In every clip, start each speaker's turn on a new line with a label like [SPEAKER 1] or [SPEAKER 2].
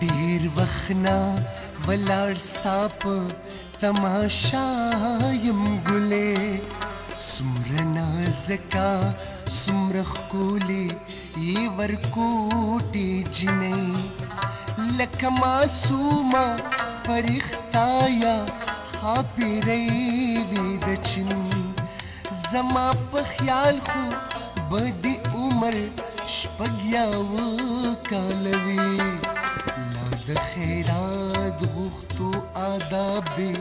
[SPEAKER 1] ډیر وخنا ولاړ ستا په تماشا یم ګلې سمره نازکا سمره ښکلې یې ورکوټې جنۍ لکه معصومه فرښته یا ښاپېرۍ وي د چین زما په خیال خو به د عمر شپږ یا اوه کاله وي لا د خیرات غوښتو آداب دې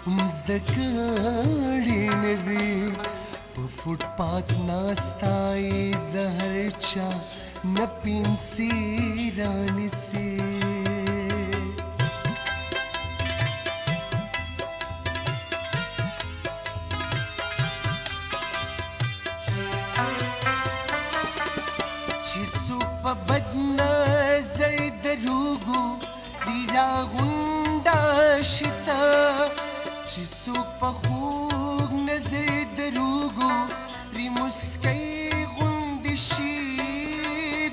[SPEAKER 1] هم زده کړې نه وي په فوټ پات ناستا یې د هر چا نه پنسې رانیسې چې څوک په بد نظر دروږو دې راغونډه شته چې څوک په خوږ نظر دروږو دې مسکۍ غوندې شي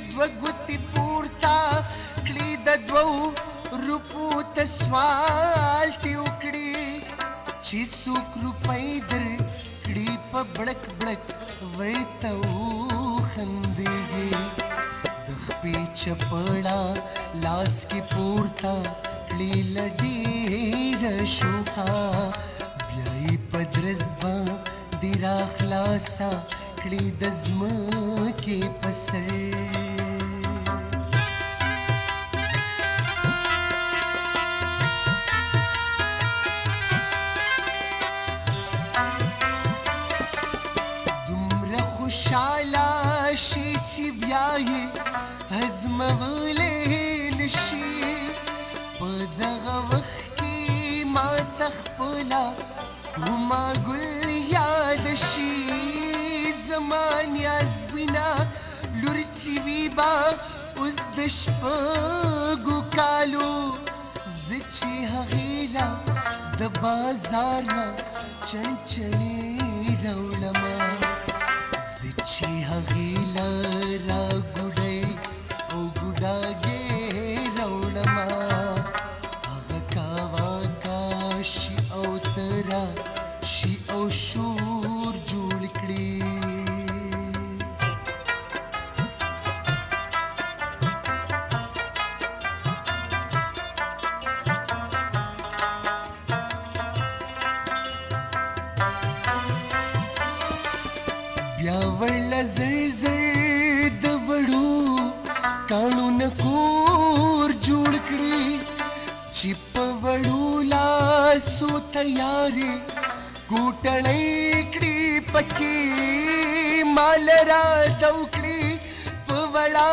[SPEAKER 1] دوه ګوتې پورته کړي د دوو روپو ته سوال تې وکړي چې څوک روپۍ درکړي په بړک بړک ورته وخندېږي د خپې چپړه لاس کې پورته کړي له ډېره شوخه بیا یې په درز باندې راخلاصه کړي د ځمکې په سر خوشاله شي چې بیا یې هضمولی نشي په دغه وخت کې ماته خپله وما ګل یاد شي زما نیازبینه لور چې وي به اوس د شپږو کالو زه چې هغې له د بازار نه چڼچڼې راوړمه زه چې هغې له راګوډۍ او ګوډاګې راوړمه هغه کاواکا شي او ترا شي او شور جوړ کړي بیا ورله زر زر د وړو کاڼو نه کور جوړ کړي چې په وړو لاسو تیارې کوټړۍ کړي پکې مال را دو کړي په وړه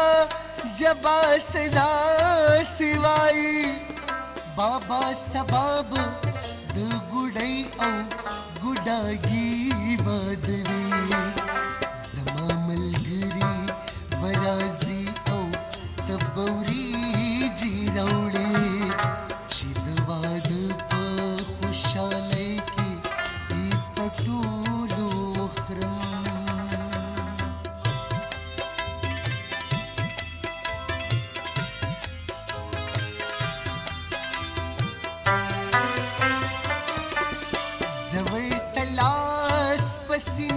[SPEAKER 1] جبا صدا سوایي بابا سباب د ګوډۍ او ګوډاګي بدوي زما ملګري برازي او تبوريجي راوړي چې د واده په خوشحالۍ کې یې په ټولو وخورم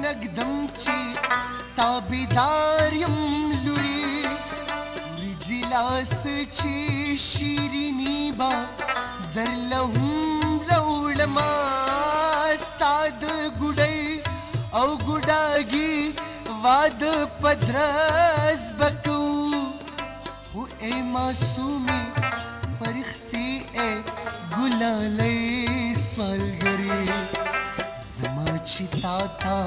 [SPEAKER 1] نګدم چې تابعدار یم لورې وریجې لاس چې شیریني به درله هم راوړمه ستا د ګوډۍ او ګوډاګي واده په درز به کوو خو ای معصومې فرښتې ای ګلالۍ سوالګرې زما چې تا ته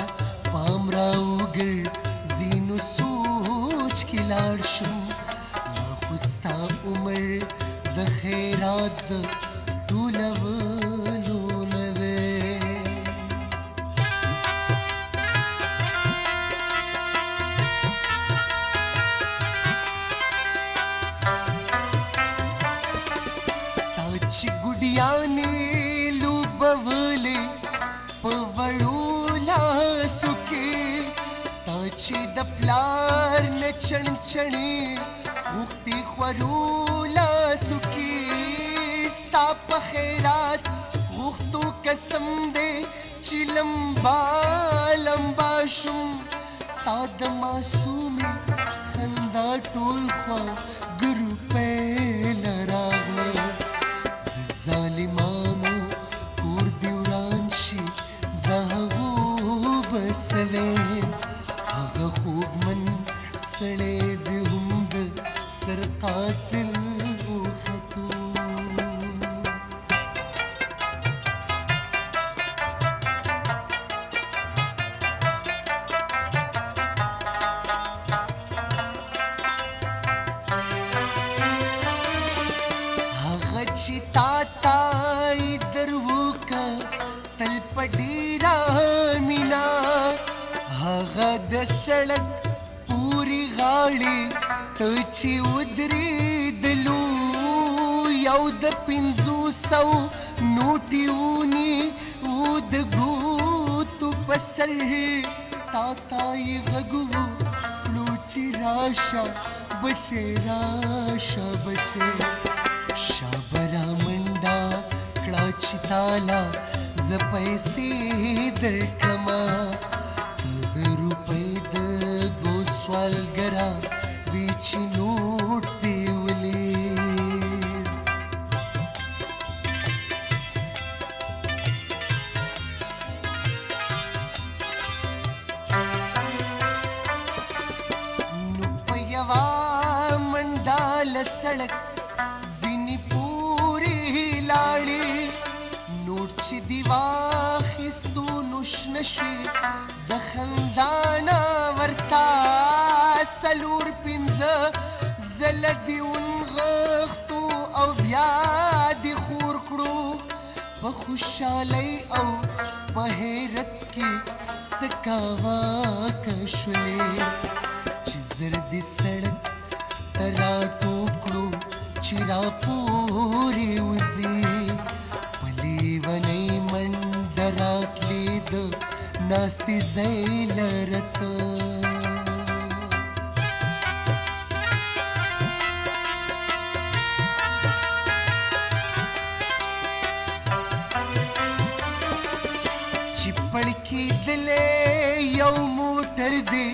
[SPEAKER 1] پام راوګرځي نو سوچ کې لاړ شم لا خو ستا عمر د خیرات د ټولولو نه دی تا چې ګوډیانې لوبولې په وړو لاسو کې تا چې د پلار نه چڼچڼې غوښتې خورو لاسو کې ستا په خیرات غوښتو قسم دی چې لمبا لمبا شم ستا د معصومې خندا ټول خوا ګروپی له راغله د ظالمانو کور دې وران شي د هغو بسلی هغه خوږمن سړی دې هم د سر قاتل وختو هغه چې تا ته یې در وکړه تل په ډېره مینه هغه د سړک پورې غاړې ته چې ودرېدلو یو د 500 نوټې ونیو د ګوتو په سر تا ته یې غږ وکړو چې راشه بچې راشه بچې شابه رامنډه کړه چې تاله زه پیسې درکړمه د روپۍ د ګوسوالګره وي چې نوټ دې ولید نو په یوه منډه له سړک ځینې پورې لاړې نوټ چې دې واخیستو نو شنه شوې د خندا نه ورته 4-5 ځله دې ونغښتو او بیا دې خور کړو په خوشحالۍ او په حیرت کې څه کاواکه شولې چې زر دې سړک ته راټوکړو چې راپورې وځي په لیونۍ منډه راتلې د ناستې ځای لرته چې پړکېدلی یو موټر دی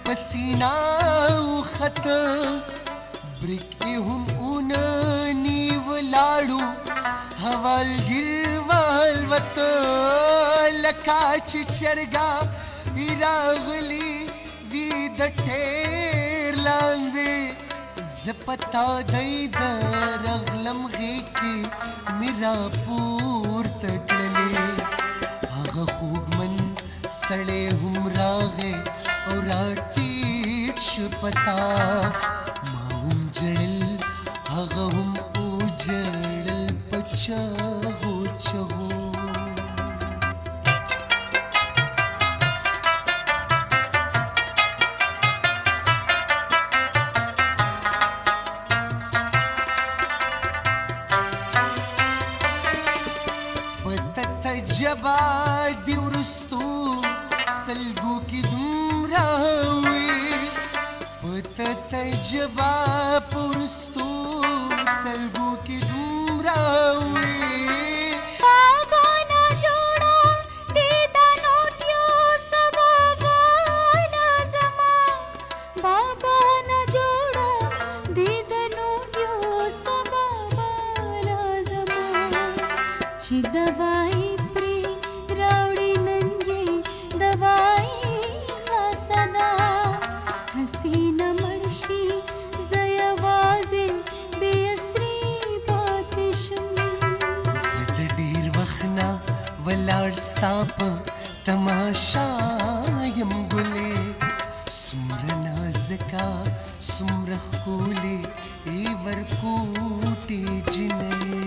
[SPEAKER 1] په سینا وخته بریک یې هم ونه نیولاړو حوالګیر والوته لکه چې چرګه راغلي وي د ټیر لاندې زه په تادۍ د رغلم غېږ کې مې راپورته کړلې هغه خوږمن سړی هم راغی او راټیټ شو په تا ما هم ژړل هغه هم وژړل په چغو چغو جبا دی ورستو سلګو کې دومره وي پته ته جبا پورستو سلګو کې دومره وي
[SPEAKER 2] بابا نه جوړه دې د نوټیو سبب لازمه بابا نه جوړه دې د نوټیو سبب لازمه چې دواي
[SPEAKER 1] ولاړ ستا په تماشا یم ګلې څومره نازکه څومره ښکلې ای ورکوټې جنۍ